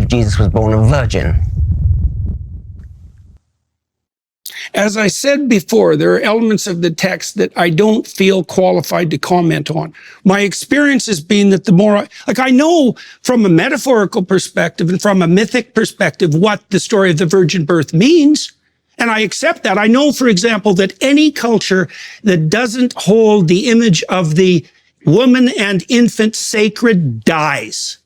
Jesus was born a virgin? As I said before, there are elements of the text that I don't feel qualified to comment on. My experience has been that the more, I know from a metaphorical perspective and from a mythic perspective what the story of the virgin birth means, and I accept that. I know, for example, that any culture that doesn't hold the image of the woman and infant sacred dies.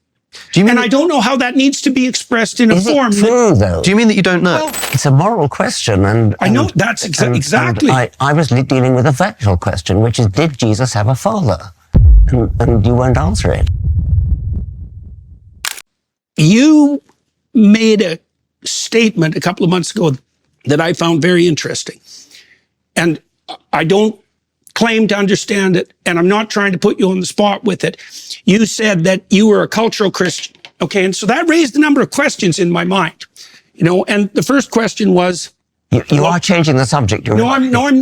And I don't know how that needs to be expressed in a form. Is it true, though? Do you mean that you don't know? Well, it's a moral question, and I know that's exactly. And I was dealing with a factual question, which is, did Jesus have a father? And you won't answer it. You made a statement a couple of months ago that I found very interesting, and I don't claim to understand it, and I'm not trying to put you on the spot with it. You said that you were a cultural Christian, okay? And so that raised a number of questions in my mind, and the first question was... You are changing the subject. No, I'm not.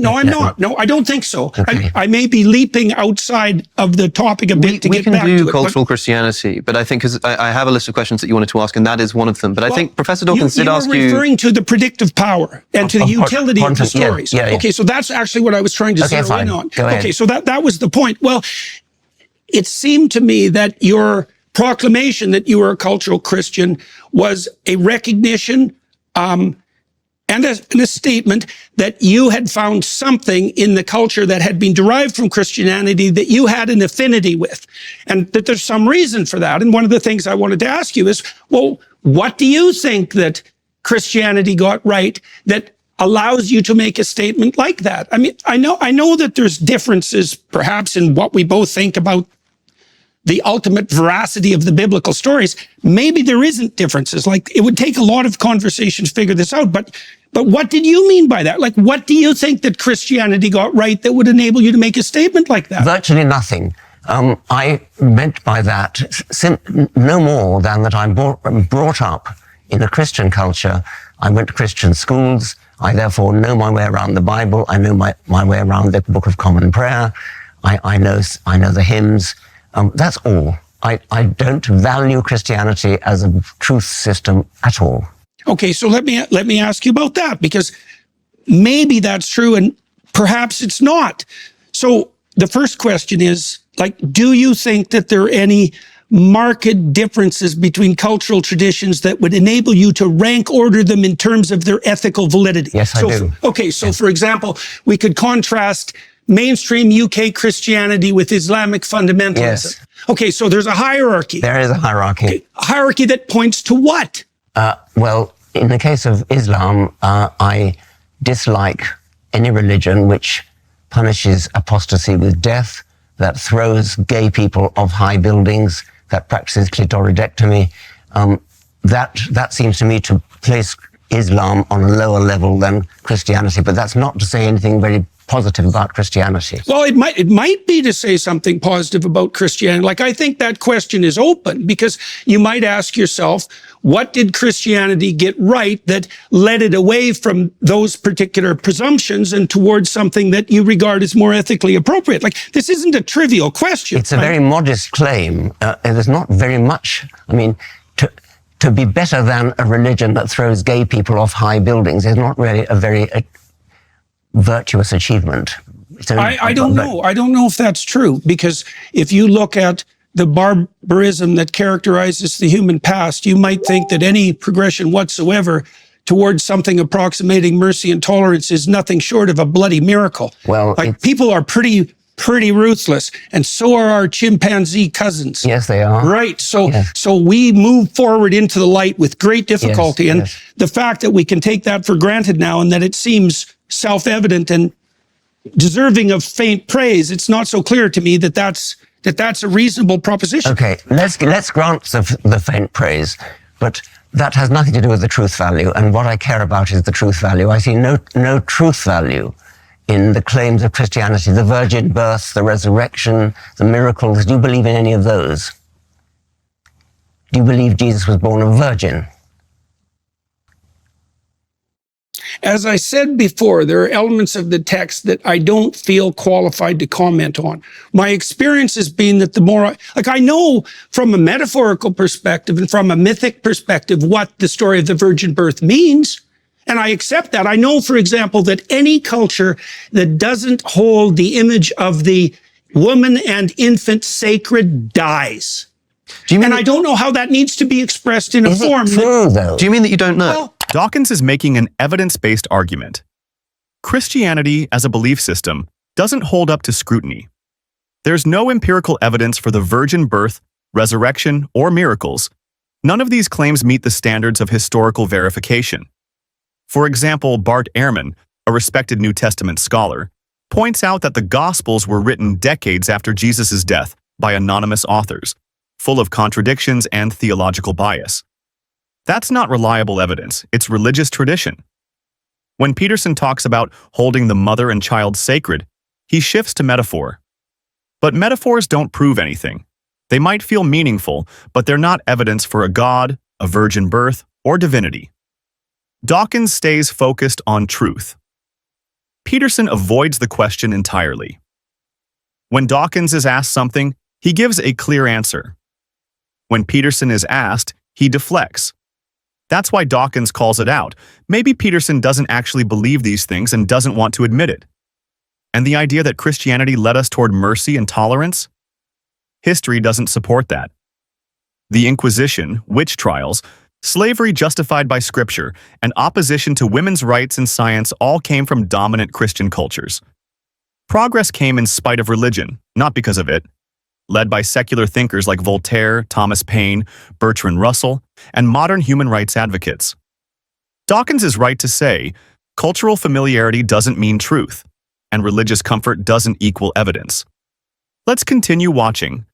No, I don't think so. Okay. I may be leaping outside of the topic a bit to get back to it. We can do cultural Christianity, but I think, because I have a list of questions that you wanted to ask, and that is one of them. But I think Professor Dawkins did ask you... You were referring to the predictive power and to the utility of the stories. Yeah. Okay, so that's actually what I was trying to zero in on. Go ahead. Okay, so that was the point. Well, it seemed to me that your proclamation that you were a cultural Christian was a recognition and a statement that you had found something in the culture that had been derived from Christianity that you had an affinity with, and that there's some reason for that. And one of the things I wanted to ask you is, well, what do you think that Christianity got right that allows you to make a statement like that? I mean, I know that there's differences perhaps in what we both think about the ultimate veracity of the biblical stories. Maybe there isn't differences. Like, it would take a lot of conversation to figure this out. But what did you mean by that? Like, what do you think that Christianity got right that would enable you to make a statement like that? Virtually nothing. I meant by that no more than that I'm brought up in a Christian culture. I went to Christian schools. I therefore know my way around the Bible. I know my way around the Book of Common Prayer. I know the hymns. That's all. I don't value Christianity as a truth system at all. Okay, so let me ask you about that, because maybe that's true and perhaps it's not. So the first question is, like, do you think that there are any marked differences between cultural traditions that would enable you to rank order them in terms of their ethical validity? Yes, I do. Okay, so for example, we could contrast mainstream UK Christianity with Islamic fundamentalism. Yes. Okay, so there's a hierarchy. There is a hierarchy. Okay, a hierarchy that points to what? Well, in the case of Islam, I dislike any religion which punishes apostasy with death, that throws gay people off high buildings, that practices clitoridectomy. That seems to me to place Islam on a lower level than Christianity, but that's not to say anything very positive about Christianity. Well, it might be to say something positive about Christianity. Like, I think that question is open, because you might ask yourself, what did Christianity get right that led it away from those particular presumptions and towards something that you regard as more ethically appropriate? Like, this isn't a trivial question. It's a very modest claim. There's not very much. I mean, to be better than a religion that throws gay people off high buildings is not really a very virtuous achievement. I don't know. I don't know if that's true, because if you look at the barbarism that characterizes the human past, you might think that any progression whatsoever towards something approximating mercy and tolerance is nothing short of a bloody miracle. Well, like, people are pretty ruthless, and so are our chimpanzee cousins. Yes, they are. Right. So, yes. So we move forward into the light with great difficulty. Yes, and yes. The fact that we can take that for granted now, and that it seems self-evident and deserving of faint praise, it's not so clear to me that that's a reasonable proposition. Okay, let's grant the faint praise, but that has nothing to do with the truth value, and what I care about is the truth value. I see no truth value in the claims of Christianity, the virgin birth, the resurrection, the miracles. Do you believe in any of those? Do you believe Jesus was born a virgin? As I said before, there are elements of the text that I don't feel qualified to comment on. My experience has been that the more, I know from a metaphorical perspective and from a mythic perspective what the story of the virgin birth means, and I accept that. I know, for example, that any culture that doesn't hold the image of the woman and infant sacred dies. And I don't know how that needs to be expressed in a form. Is it true, though? Do you mean that you don't know? Well, Dawkins is making an evidence-based argument. Christianity as a belief system doesn't hold up to scrutiny. There's no empirical evidence for the virgin birth, resurrection, or miracles. None of these claims meet the standards of historical verification. For example, Bart Ehrman, a respected New Testament scholar, points out that the Gospels were written decades after Jesus' death by anonymous authors, full of contradictions and theological bias. That's not reliable evidence, it's religious tradition. When Peterson talks about holding the mother and child sacred, he shifts to metaphor. But metaphors don't prove anything. They might feel meaningful, but they're not evidence for a God, a virgin birth, or divinity. Dawkins stays focused on truth. Peterson avoids the question entirely. When Dawkins is asked something, he gives a clear answer. When Peterson is asked, he deflects. That's why Dawkins calls it out. Maybe Peterson doesn't actually believe these things and doesn't want to admit it. And the idea that Christianity led us toward mercy and tolerance? History doesn't support that. The Inquisition, witch trials, slavery justified by Scripture, and opposition to women's rights and science all came from dominant Christian cultures. Progress came in spite of religion, not because of it. Led by secular thinkers like Voltaire, Thomas Paine, Bertrand Russell, and modern human rights advocates. Dawkins is right to say, cultural familiarity doesn't mean truth, and religious comfort doesn't equal evidence. Let's continue watching.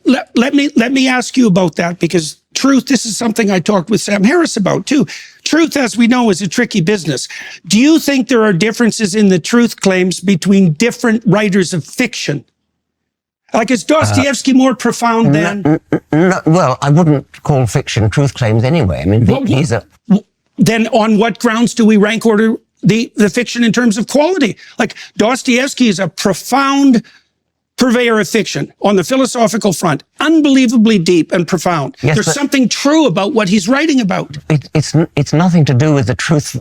Let me ask you about that, because truth, this is something I talked with Sam Harris about too. Truth, as we know, is a tricky business. Do you think there are differences in the truth claims between different writers of fiction? Like, is Dostoevsky more profound than... No, well, I wouldn't call fiction truth claims anyway. I mean, these are... Then on what grounds do we rank order the fiction in terms of quality? Like, Dostoevsky is a profound purveyor of fiction on the philosophical front, unbelievably deep and profound. Yes, There's something true about what he's writing about. It's nothing to do with the truth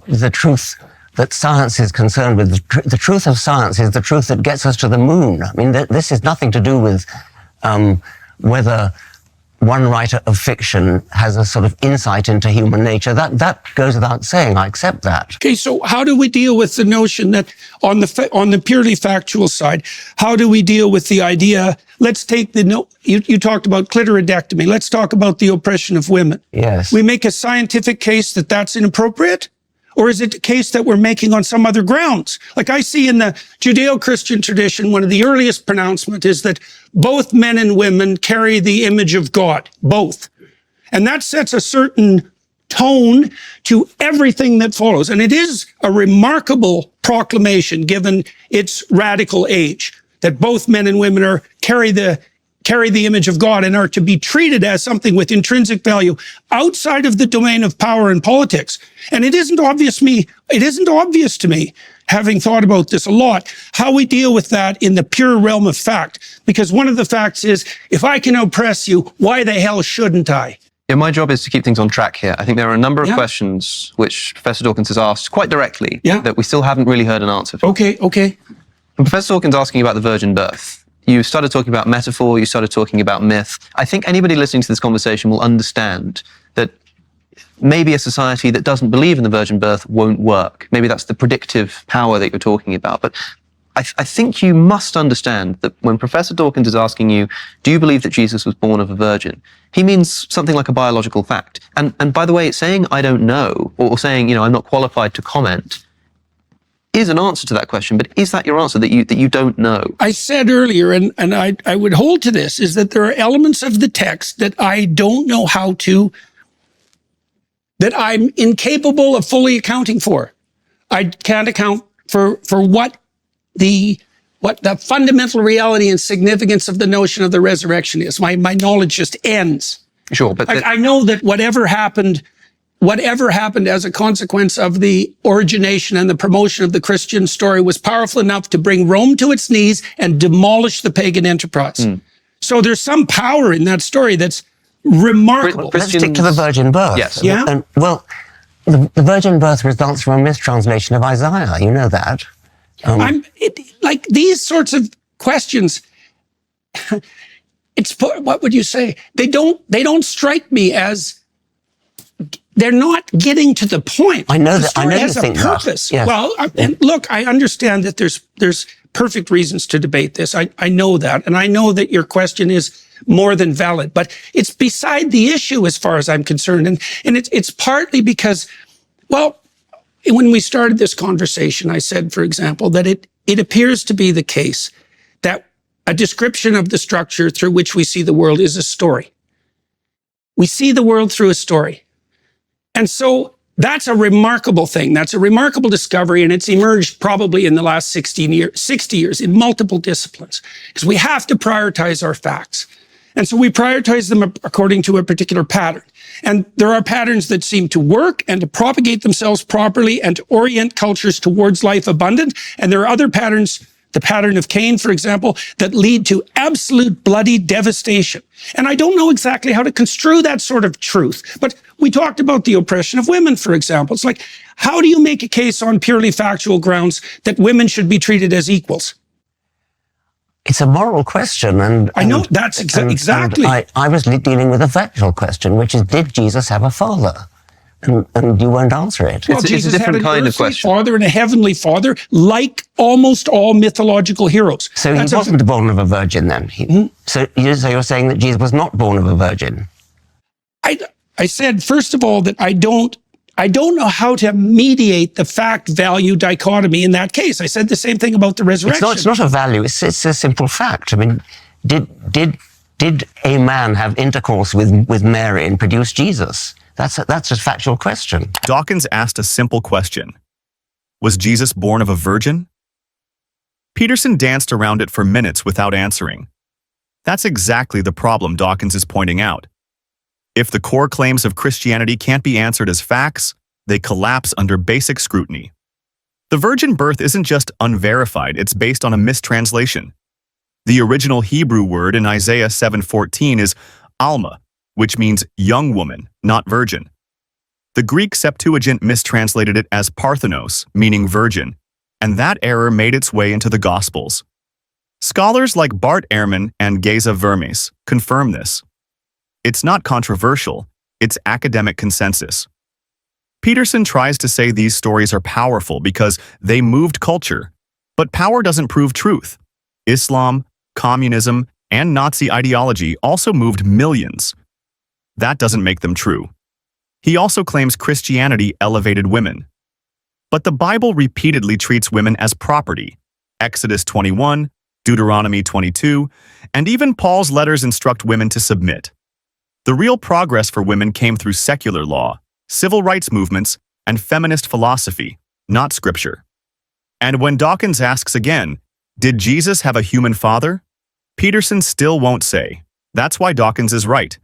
that science is concerned with. The truth of science is the truth that gets us to the moon. I mean, this is nothing to do with whether one writer of fiction has a sort of insight into human nature. That goes without saying. I accept that. Okay, so how do we deal with the notion that on the purely factual side, how do we deal with the idea, let's take you talked about clitoridectomy, let's talk about the oppression of women. Yes. We make a scientific case that that's inappropriate? Or is it a case that we're making on some other grounds? Like I see in the Judeo-Christian tradition, one of the earliest pronouncements is that both men and women carry the image of God, both. And that sets a certain tone to everything that follows. And it is a remarkable proclamation given its radical age, that both men and women carry the image of God and are to be treated as something with intrinsic value outside of the domain of power and politics. And it isn't obvious to me, having thought about this a lot, how we deal with that in the pure realm of fact. Because one of the facts is, if I can oppress you, why the hell shouldn't I? Yeah, my job is to keep things on track here. I think there are a number of questions which Professor Dawkins has asked quite directly that we still haven't really heard an answer for. Okay. When Professor Dawkins asking about the virgin birth, you started talking about metaphor, you started talking about myth. I think anybody listening to this conversation will understand that maybe a society that doesn't believe in the virgin birth won't work. Maybe that's the predictive power that you're talking about. But I think you must understand that when Professor Dawkins is asking you, do you believe that Jesus was born of a virgin? He means something like a biological fact. And by the way, saying I don't know, or saying, I'm not qualified to comment, is an answer to that question, but is that your answer, that you don't know? I said earlier, and I would hold to this, is that there are elements of the text that I don't know that I'm incapable of fully accounting for. I can't account for what the fundamental reality and significance of the notion of the resurrection is. My knowledge just ends. Sure, but I know that whatever happened whatever happened as a consequence of the origination and the promotion of the Christian story was powerful enough to bring Rome to its knees and demolish the pagan enterprise. So there's some power in that story that's remarkable. Let's stick to the virgin birth. Yes. Yeah. And, well, the virgin birth results from a mistranslation of Isaiah. You know that. Like these sorts of questions, what would you say? They don't strike me as, they're not getting to the point. I know the that. story I know has you a think purpose. that. Yes. Well, and look, I understand that there's perfect reasons to debate this. I know that, and I know that your question is more than valid, but it's beside the issue as far as I'm concerned, and it's partly because, well, when we started this conversation, I said, for example, that it appears to be the case that a description of the structure through which we see the world is a story. We see the world through a story. And so that's a remarkable thing. That's a remarkable discovery, and it's emerged probably in the last 60 years in multiple disciplines, because we have to prioritize our facts. And so we prioritize them according to a particular pattern. And there are patterns that seem to work and to propagate themselves properly and to orient cultures towards life abundant. And there are other patterns, the pattern of Cain, for example, that lead to absolute bloody devastation. And I don't know exactly how to construe that sort of truth, but we talked about the oppression of women, for example. It's like, how do you make a case on purely factual grounds that women should be treated as equals? It's a moral question, and I know that's exactly. And I was dealing with a factual question, which is, did Jesus have a father? And you won't answer it. Well, It's a Jesus different had an kind of earthly question. father and a heavenly father, like almost all mythological heroes. So he wasn't born of a virgin then? So you're saying that Jesus was not born of a virgin? I said, first of all, that I don't know how to mediate the fact-value dichotomy in that case. I said the same thing about the resurrection. It's not a value. It's a simple fact. I mean, did a man have intercourse with Mary and produce Jesus? That's a factual question. Dawkins asked a simple question. Was Jesus born of a virgin? Peterson danced around it for minutes without answering. That's exactly the problem Dawkins is pointing out. If the core claims of Christianity can't be answered as facts, they collapse under basic scrutiny. The virgin birth isn't just unverified, it's based on a mistranslation. The original Hebrew word in Isaiah 7:14 is Alma, which means young woman, not virgin. The Greek Septuagint mistranslated it as Parthenos, meaning virgin, and that error made its way into the Gospels. Scholars like Bart Ehrman and Geza Vermes confirm this. It's not controversial, it's academic consensus. Peterson tries to say these stories are powerful because they moved culture, but power doesn't prove truth. Islam, communism, and Nazi ideology also moved millions. That doesn't make them true. He also claims Christianity elevated women. But the Bible repeatedly treats women as property. Exodus 21, Deuteronomy 22, and even Paul's letters instruct women to submit. The real progress for women came through secular law, civil rights movements, and feminist philosophy, not scripture. And when Dawkins asks again, did Jesus have a human father? Peterson still won't say. That's why Dawkins is right.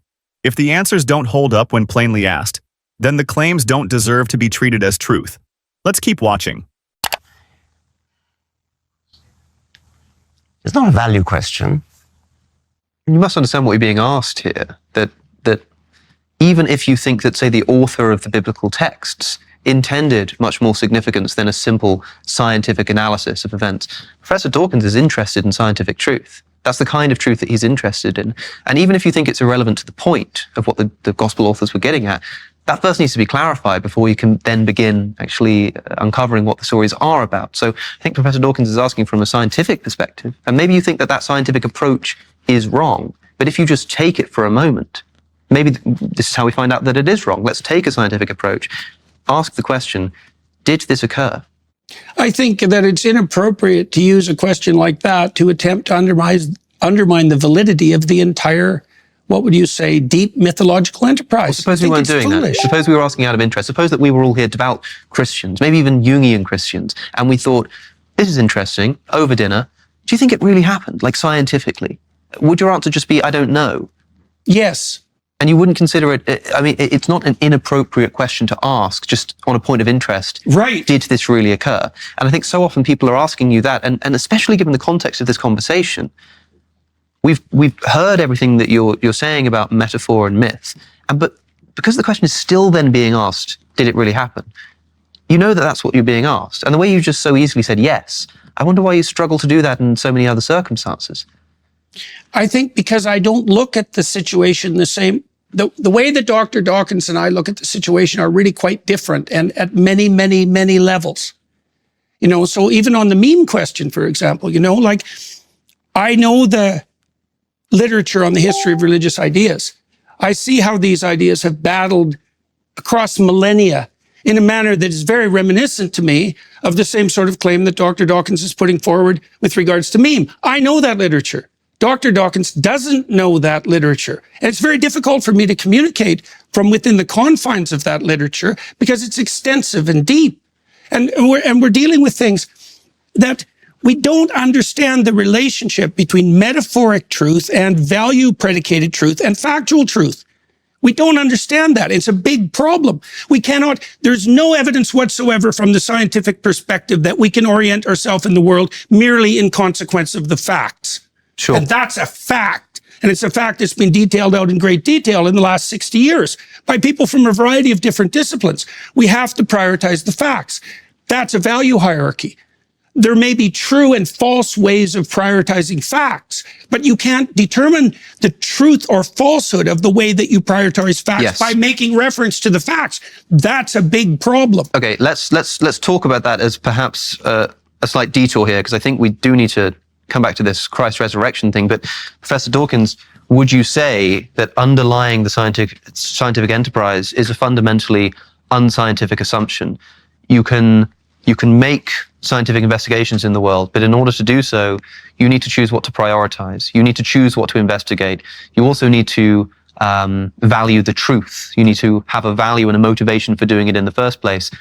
If the answers don't hold up when plainly asked, then the claims don't deserve to be treated as truth. Let's keep watching. It's not a value question. You must understand what you're being asked here, that even if you think that, say, the author of the biblical texts intended much more significance than a simple scientific analysis of events, Professor Dawkins is interested in scientific truth. That's the kind of truth that he's interested in. And even if you think it's irrelevant to the point of what the gospel authors were getting at, that first needs to be clarified before you can then begin actually uncovering what the stories are about. So I think Professor Dawkins is asking from a scientific perspective, and maybe you think that that scientific approach is wrong, but if you just take it for a moment, maybe this is how we find out that it is wrong. Let's take a scientific approach, ask the question, did this occur? I think that it's inappropriate to use a question like that to attempt to undermine the validity of the entire, what would you say, deep mythological enterprise. Well, suppose we weren't doing that. Suppose we were asking out of interest. Suppose that we were all here devout Christians, maybe even Jungian Christians, and we thought, this is interesting, over dinner. Do you think it really happened, like scientifically? Would your answer just be, I don't know? Yes. And you wouldn't consider it, I mean, it's not an inappropriate question to ask, just on a point of interest. Right. Did this really occur? And I think so often people are asking you that, and especially given the context of this conversation, we've heard everything that you're saying about metaphor and myth, but because the question is still then being asked, did it really happen? You know that that's what you're being asked. And the way you just so easily said yes, I wonder why you struggle to do that in so many other circumstances. I think because I don't look at the situation the same. The way that Dr. Dawkins and I look at the situation are really quite different, and at many, many, many levels. You know, so even on the meme question, for example, you know, like, I know the literature on the history of religious ideas. I see how these ideas have battled across millennia in a manner that is very reminiscent to me of the same sort of claim that Dr. Dawkins is putting forward with regards to meme. I know that literature. Dr. Dawkins doesn't know that literature. And it's very difficult for me to communicate from within the confines of that literature because it's extensive and deep. And we're dealing with things that we don't understand the relationship between metaphoric truth and value predicated truth and factual truth. We don't understand that. It's a big problem. There's no evidence whatsoever from the scientific perspective that we can orient ourselves in the world merely in consequence of the facts. Sure. And that's a fact. And it's a fact that's been detailed out in great detail in the last 60 years by people from a variety of different disciplines. We have to prioritize the facts. That's a value hierarchy. There may be true and false ways of prioritizing facts, but you can't determine the truth or falsehood of the way that you prioritize facts by making reference to the facts. That's a big problem. Okay, let's talk about that as perhaps a slight detour here, because I think we do need to come back to this Christ resurrection thing. But Professor Dawkins, would you say that underlying the scientific enterprise is a fundamentally unscientific assumption? You can make scientific investigations in the world, but in order to do so, you need to choose what to prioritize. You need to choose what to investigate. You also need to value the truth. You need to have a value and a motivation for doing it in the first place.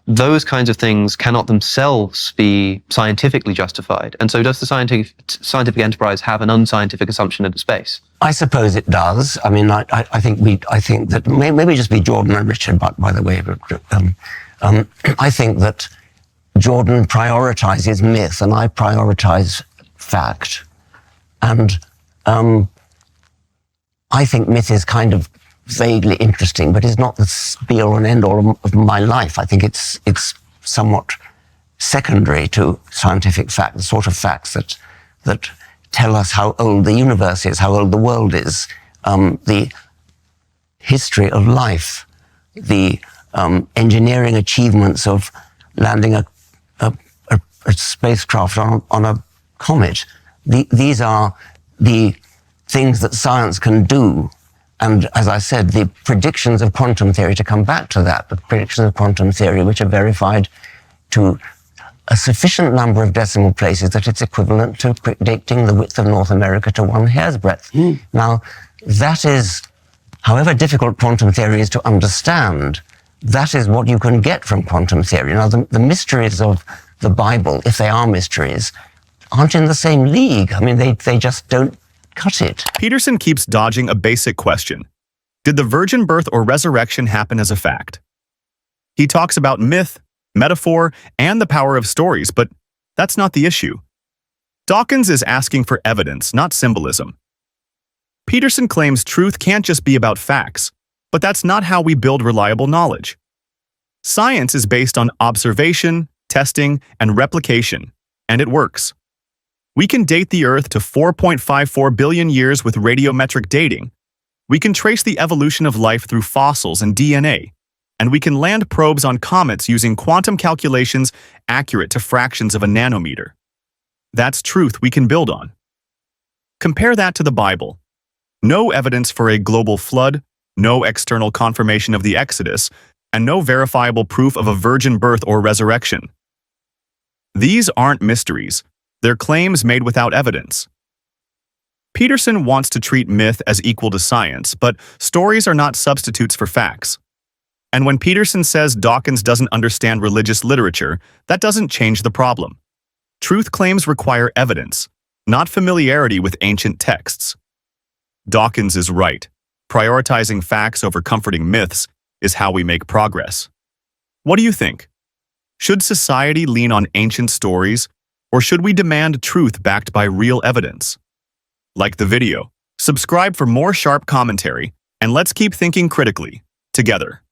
Those kinds of things cannot themselves be scientifically justified. And so does the scientific enterprise have an unscientific assumption at its base? I suppose it does. I mean, I think that maybe just be Jordan and Richard, by the way. I think that Jordan prioritizes myth and I prioritize fact. And I think myth is kind of vaguely interesting, but it's not the be-all and end-all of my life. I think it's somewhat secondary to scientific fact, the sort of facts that tell us how old the universe is, how old the world is, the history of life, the engineering achievements of landing a spacecraft on a comet. These are the things that science can do. And as I said, the predictions of quantum theory, to come back to that, the predictions of quantum theory, which are verified to a sufficient number of decimal places that it's equivalent to predicting the width of North America to one hair's breadth. Now, that is, however difficult quantum theory is to understand, that is what you can get from quantum theory. Now, the mysteries of the Bible, if they are mysteries, aren't in the same league. I mean, they just don't cut it. Peterson keeps dodging a basic question. Did the virgin birth or resurrection happen as a fact? He talks about myth, metaphor, and the power of stories, but that's not the issue. Dawkins is asking for evidence, not symbolism. Peterson claims truth can't just be about facts, but that's not how we build reliable knowledge. Science is based on observation, testing, and replication, and it works. We can date the Earth to 4.54 billion years with radiometric dating. We can trace the evolution of life through fossils and DNA. And we can land probes on comets using quantum calculations accurate to fractions of a nanometer. That's truth we can build on. Compare that to the Bible. No evidence for a global flood, no external confirmation of the Exodus, and no verifiable proof of a virgin birth or resurrection. These aren't mysteries. They're claims made without evidence. Peterson wants to treat myth as equal to science, but stories are not substitutes for facts. And when Peterson says Dawkins doesn't understand religious literature, that doesn't change the problem. Truth claims require evidence, not familiarity with ancient texts. Dawkins is right. Prioritizing facts over comforting myths is how we make progress. What do you think? Should society lean on ancient stories, or should we demand truth backed by real evidence? Like the video, subscribe for more sharp commentary, and let's keep thinking critically, together.